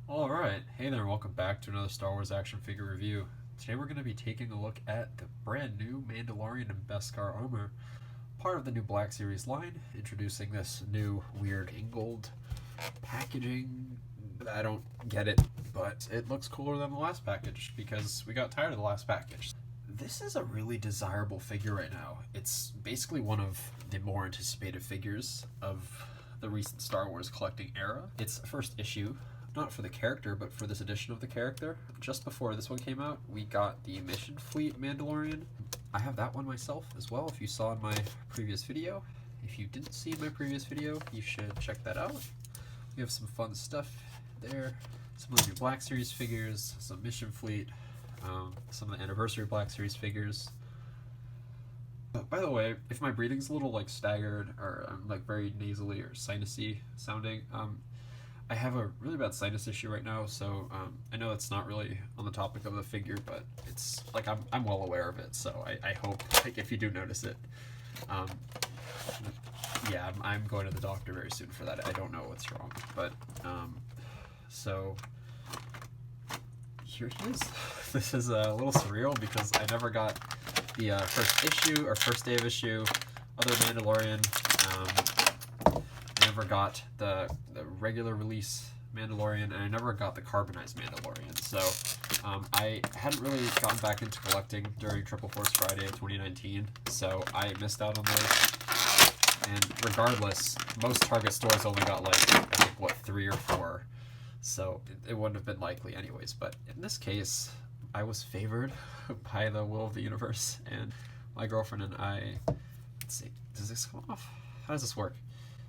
Alright, hey there, welcome back to another Star Wars action figure review. Today we're going to be taking a look at the brand new Mandalorian and Beskar armor, part of the new Black Series line, introducing this new weird Ingold packaging. I don't get it, but it looks cooler than the last package because we got tired of the last package. This is a really desirable figure right now. It's basically one of the more anticipated figures of the recent Star Wars collecting era. It's first issue, not for the character, but for this edition of the character. Just before this one came out, we got the Mission Fleet Mandalorian. I have that one myself as well, if you saw in my previous video. If you didn't see my previous video, you should check that out. We have some fun stuff there. Some of the new Black Series figures, some Mission Fleet, some of the Anniversary Black Series figures. By the way, if my breathing's a little like staggered or I'm like very nasally or sinusy sounding, I have a really bad sinus issue right now, so I know it's not really on the topic of the figure, but it's like I'm well aware of it, so I hope like if you do notice it, yeah, I'm going to the doctor very soon for that. I don't know what's wrong, but so here he is. This is a little surreal because I never got the first issue or first day of issue, other Mandalorian. I never got the regular release Mandalorian, and I never got the carbonized Mandalorian. So I hadn't really gotten back into collecting during Triple Force Friday of 2019, so I missed out on those. And regardless, most Target stores only got like, I think, what, 3 or 4. So it wouldn't have been likely anyways. But in this case, I was favored by the will of the universe, and my girlfriend and I, let's see, does this come off? How does this work?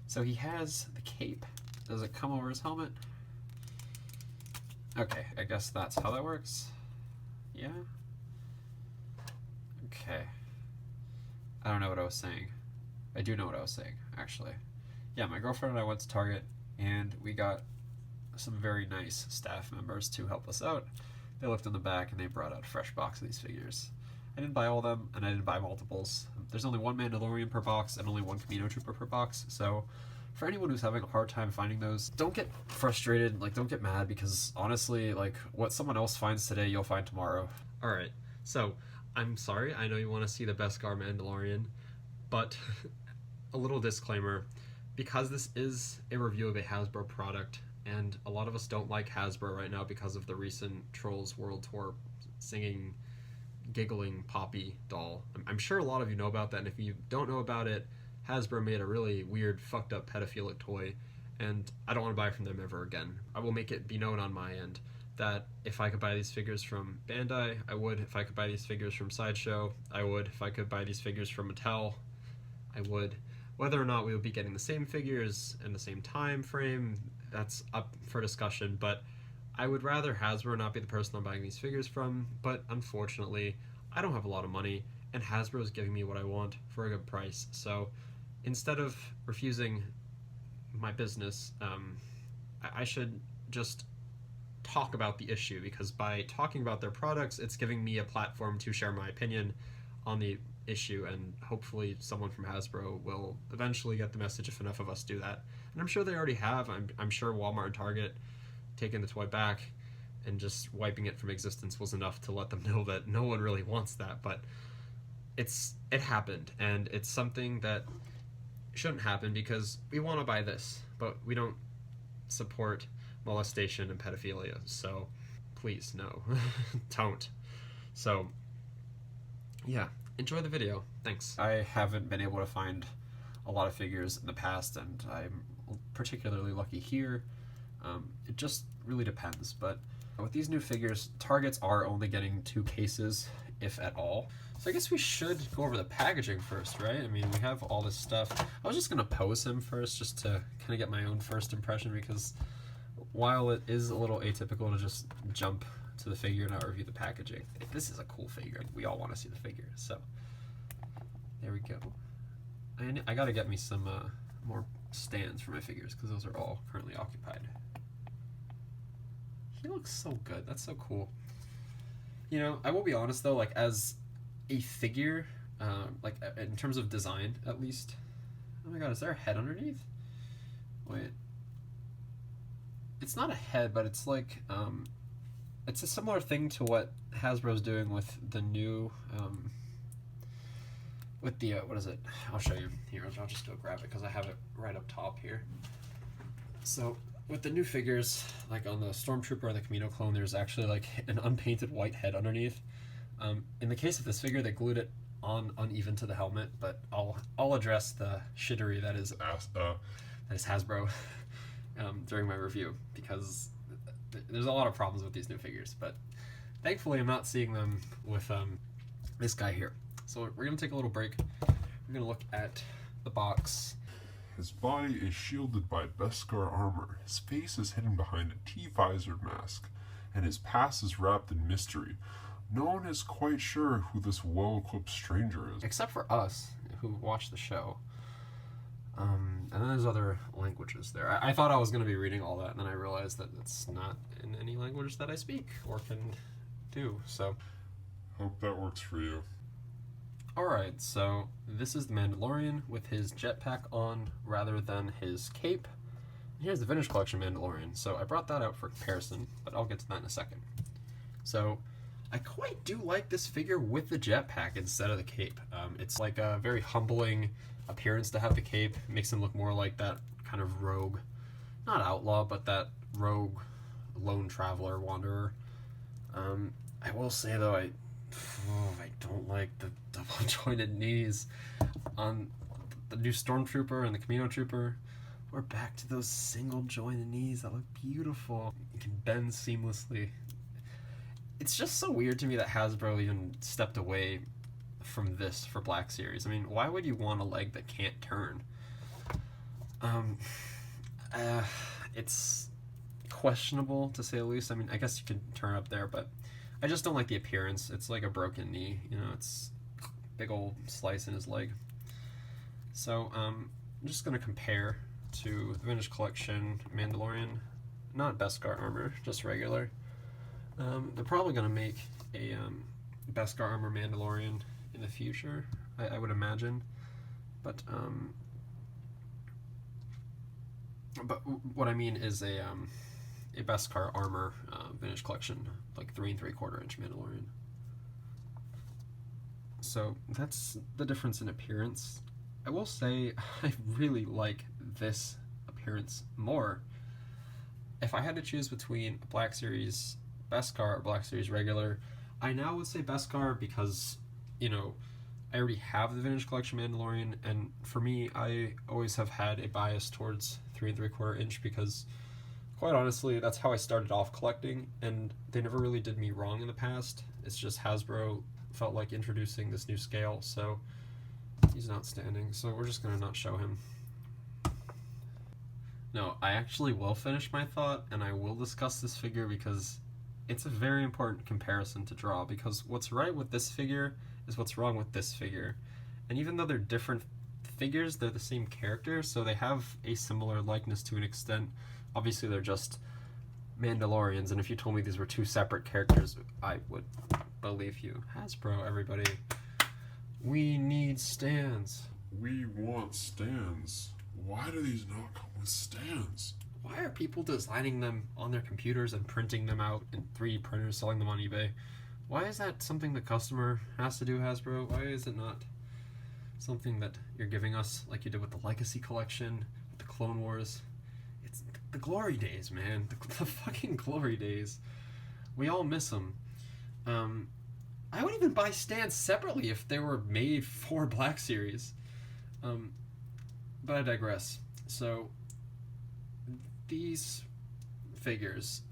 So he has the cape. Does it come over his helmet? Okay, I guess that's how that works. Yeah? Okay. I don't know what I was saying. I do know what I was saying, actually. Yeah, my girlfriend and I went to Target, and we got some very nice staff members to help us out. They looked in the back, and they brought out a fresh box of these figures. I didn't buy all of them, and I didn't buy multiples. There's only one Mandalorian per box and only one Camino Trooper per box, so for anyone who's having a hard time finding those, don't get frustrated, like don't get mad, because honestly, like what someone else finds today, you'll find tomorrow. Alright, so I'm sorry, I know you want to see the Beskar Mandalorian, but a little disclaimer, because this is a review of a Hasbro product, and a lot of us don't like Hasbro right now because of the recent Trolls World Tour singing, giggling Poppy doll. I'm sure a lot of you know about that, and if you don't know about it, Hasbro made a really weird, fucked up pedophilic toy, and I don't want to buy from them ever again. I will make it be known on my end that if I could buy these figures from Bandai, I would. If I could buy these figures from Sideshow, I would. If I could buy these figures from Mattel, I would. Whether or not we would be getting the same figures in the same time frame, that's up for discussion, but I would rather Hasbro not be the person I'm buying these figures from, but unfortunately, I don't have a lot of money, and Hasbro is giving me what I want for a good price, so instead of refusing my business, I should just talk about the issue, because by talking about their products, it's giving me a platform to share my opinion on the issue, and hopefully someone from Hasbro will eventually get the message if enough of us do that. And I'm sure they already have. I'm sure Walmart and Target taking the toy back and just wiping it from existence was enough to let them know that no one really wants that, but it happened, and it's something that shouldn't happen because we want to buy this, but we don't support molestation and pedophilia, so please, no. Don't. So yeah, enjoy the video. Thanks. I haven't been able to find a lot of figures in the past, and I'm particularly lucky here. It just really depends, but with these new figures, Targets are only getting 2 cases, if at all. So I guess we should go over the packaging first, right? I mean, we have all this stuff. I was just going to pose him first just to kind of get my own first impression, because while it is a little atypical to just jump to the figure and not review the packaging, this is a cool figure. We all want to see the figure, so there we go. And I got to get me some more stands for my figures, because those are all currently occupied. He looks so good. That's so cool. You know, I will be honest though, like as a figure, like in terms of design at least. Oh my god, is there a head underneath? Wait. it's not a head, but it's like it's a similar thing to what Hasbro's doing with the new with the what is it? I'll show you here. I'll just go grab it because I have it right up top here. So with the new figures, like on the Stormtrooper and the Camino clone, there's actually like an unpainted white head underneath. In the case of this figure, they glued it on uneven to the helmet, but I'll address the shittery that is Hasbro during my review, because there's a lot of problems with these new figures, but thankfully I'm not seeing them with this guy here. So we're going to take a little break. We're going to look at the box. His body is shielded by Beskar armor, his face is hidden behind a T-visored mask, and his past is wrapped in mystery. No one is quite sure who this well-equipped stranger is. Except for us, who watch the show. And then there's other languages there. I thought I was going to be reading all that, and then I realized that it's not in any language that I speak or can do, so... Hope that works for you. Alright, so this is the Mandalorian with his jetpack on rather than his cape. And here's the Vintage Collection Mandalorian. So I brought that out for comparison, but I'll get to that in a second. So I quite do like this figure with the jetpack instead of the cape. It's like a very humbling appearance to have the cape. It makes him look more like that kind of rogue, not outlaw, but that rogue lone traveler wanderer. I will say though, I don't like the double jointed knees on the new Stormtrooper and the Camino Trooper. We're back to those single jointed knees that look beautiful. You can bend seamlessly. It's just so weird to me that Hasbro even stepped away from this for Black Series. I mean, why would you want a leg that can't turn? It's questionable to say the least. I mean, I guess you can turn up there, but I just don't like the appearance. It's like a broken knee, you know, it's a big old slice in his leg. So, I'm just going to compare to the Vintage Collection Mandalorian, not Beskar armor, just regular. They're probably going to make a Beskar armor Mandalorian in the future, I would imagine. But what I mean is a Beskar armor Vintage Collection, like 3 3/4 inch Mandalorian. So that's the difference in appearance. I will say I really like this appearance more. If I had to choose between a Black Series Beskar or Black Series regular, I now would say Beskar because, you know, I already have the Vintage Collection Mandalorian, and for me, I always have had a bias towards 3 3/4 inch because, quite honestly, that's how I started off collecting, and they never really did me wrong in the past. It's just Hasbro felt like introducing this new scale, so he's not standing, so we're just going to not show him. No, I actually will finish my thought, and I will discuss this figure because it's a very important comparison to draw, because what's right with this figure is what's wrong with this figure. And even though they're different figures, they're the same character, so they have a similar likeness to an extent. Obviously, they're just Mandalorians, and if you told me these were two separate characters, I would believe you. Hasbro, everybody. We need stands. We want stands. Why do these not come with stands? Why are people designing them on their computers and printing them out in 3D printers, selling them on eBay? Why is that something the customer has to do, Hasbro? Why is it not something that you're giving us like you did with the Legacy Collection, with the Clone Wars? It's the glory days, man. The fucking glory days. We all miss them. I would even buy stands separately if they were made for Black Series. But I digress. So, these figures,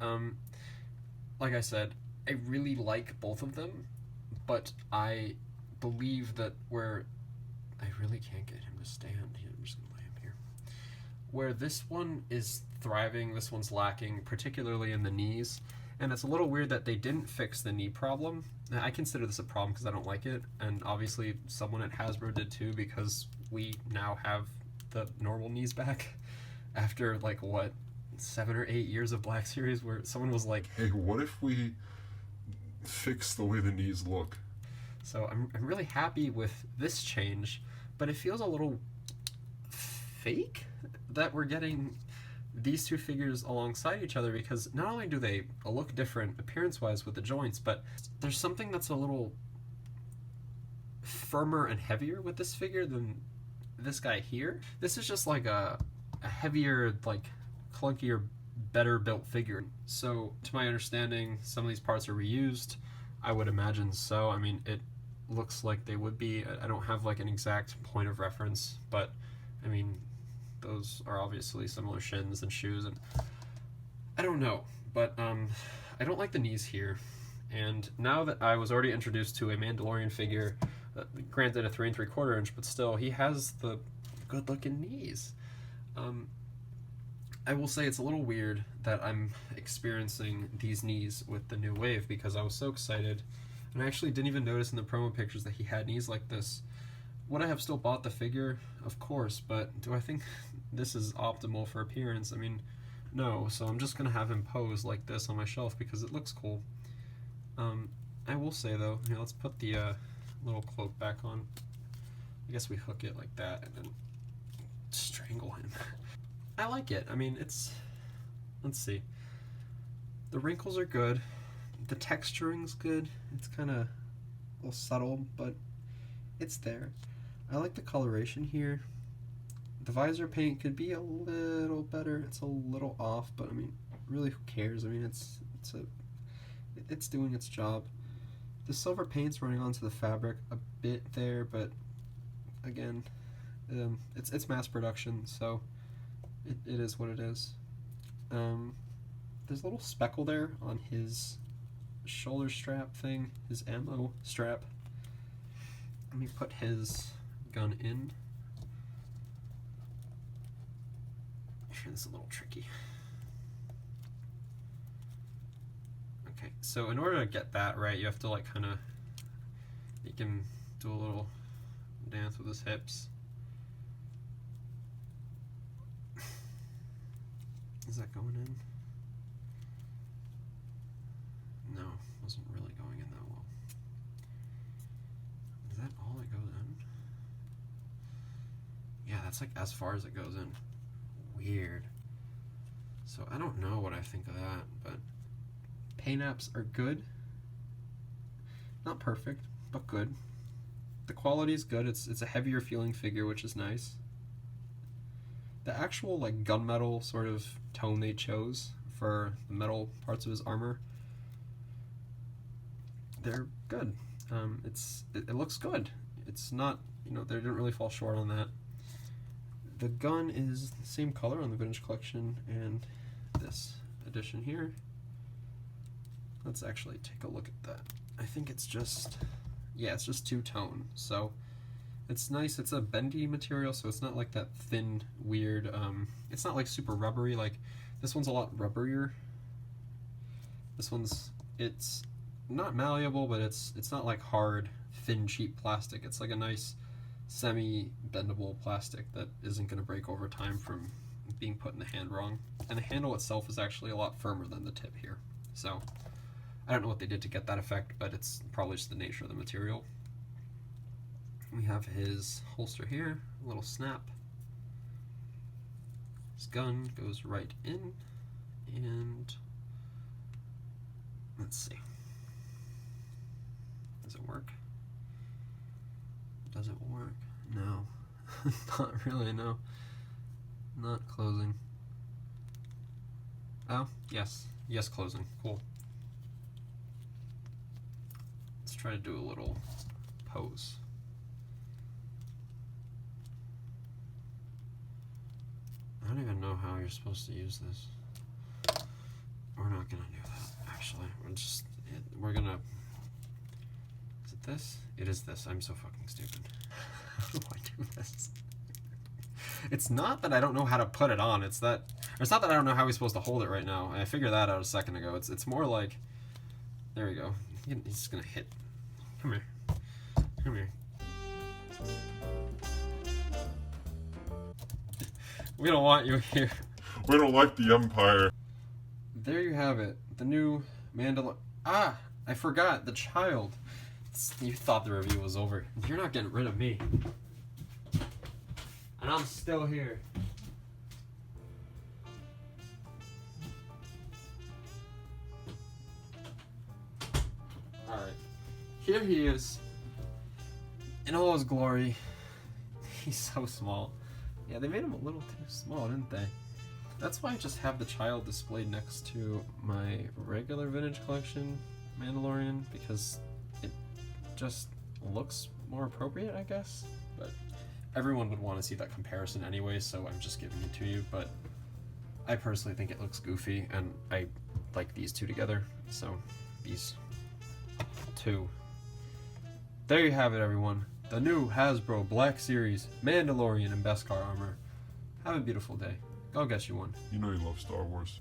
like I said, I really like both of them, but I believe that where I really can't get him to stand, I'm just gonna lay him here. Where this one is thriving, this one's lacking, particularly in the knees, and it's a little weird that they didn't fix the knee problem. I consider this a problem because I don't like it, and obviously someone at Hasbro did too, because we now have the normal knees back after, like, what, 7 or 8 years of Black Series where someone was like, hey, what if we fix the way the knees look? So I'm really happy with this change, but it feels a little fake that we're getting these two figures alongside each other, because not only do they look different appearance-wise with the joints, but there's something that's a little firmer and heavier with this figure than this guy here. This is just like a heavier, like clunkier, better built figure. So to my understanding, some of these parts are reused. I would imagine so. I mean, it looks like they would be. I don't have like an exact point of reference, but I mean, those are obviously similar shins and shoes, and I don't know, but I don't like the knees here. And now that I was already introduced to a Mandalorian figure, granted a 3 3/4 inch, but still, he has the good looking knees. I will say it's a little weird that I'm experiencing these knees with the new wave, because I was so excited, and I actually didn't even notice in the promo pictures that he had knees like this. Would I have still bought the figure? Of course, but do I think this is optimal for appearance? I mean, no, so I'm just going to have him pose like this on my shelf because it looks cool. I will say though, here, let's put the little cloak back on. I guess we hook it like that and then strangle him. I like it. I mean, it's, let's see. The wrinkles are good. The texturing's good. It's kind of a little subtle, but it's there. I like the coloration here. The visor paint could be a little better. It's a little off, but I mean, really, who cares? I mean, it's doing its job. The silver paint's running onto the fabric a bit there, but again, it's mass production, so it is what it is. There's a little speckle there on his shoulder strap thing, his ammo strap. Let me put his gun in. Sure, this is a little tricky. Okay, so in order to get that right, you have to like kind of, you can do a little dance with his hips. Is that going in? No, wasn't really going in that well. Is that all it goes in? Yeah, that's like as far as it goes in. Weird. So I don't know what I think of that, but paint apps are good. Not perfect, but good. The quality is good. It's a heavier feeling figure, which is nice. The actual like gunmetal sort of tone they chose for the metal parts of his armor, they're good. It looks good. It's not, you know, they didn't really fall short on that. The gun is the same color on the vintage collection and this edition here. Let's actually take a look at that. I think it's just, yeah, it's just two-tone. So it's nice. It's a bendy material, so it's not like that thin, weird, it's not like super rubbery. Like this one's a lot rubberier. This one's, it's not malleable, but it's not like hard, thin, cheap plastic. It's like a nice semi-bendable plastic that isn't going to break over time from being put in the hand wrong. And the handle itself is actually a lot firmer than the tip here. So I don't know what they did to get that effect, but it's probably just the nature of the material. We have his holster here, a little snap. His gun goes right in, and let's see. Does it work? Does it work? No. Not really, no. Not closing. Oh, yes. Yes, closing. Cool. Let's try to do a little pose. I don't even know how you're supposed to use this. We're not gonna do that, actually. We're gonna... Is it this? It is this. I'm so fucking stupid. How do I do this? It's not that I don't know how to put it on. It's not that I don't know how we're supposed to hold it right now. I figured that out a second ago. It's more like... There we go. He's just gonna hit. Come here. Come here. We don't want you here. We don't like the Empire. There you have it. The new Mandalorian. Ah! I forgot. The child. You thought the review was over. You're not getting rid of me. And I'm still here. here he is. In all his glory. He's so small. Yeah, they made him a little too small, didn't they? That's why I just have the child displayed next to my regular vintage collection Mandalorian, because it just looks more appropriate, I guess. But everyone would want to see that comparison anyway, so I'm just giving it to you. But I personally think it looks goofy, and I like these two together, so these two. There you have it, everyone. The new Hasbro Black Series Mandalorian and Beskar armor. Have a beautiful day. Go get you one. You know you love Star Wars.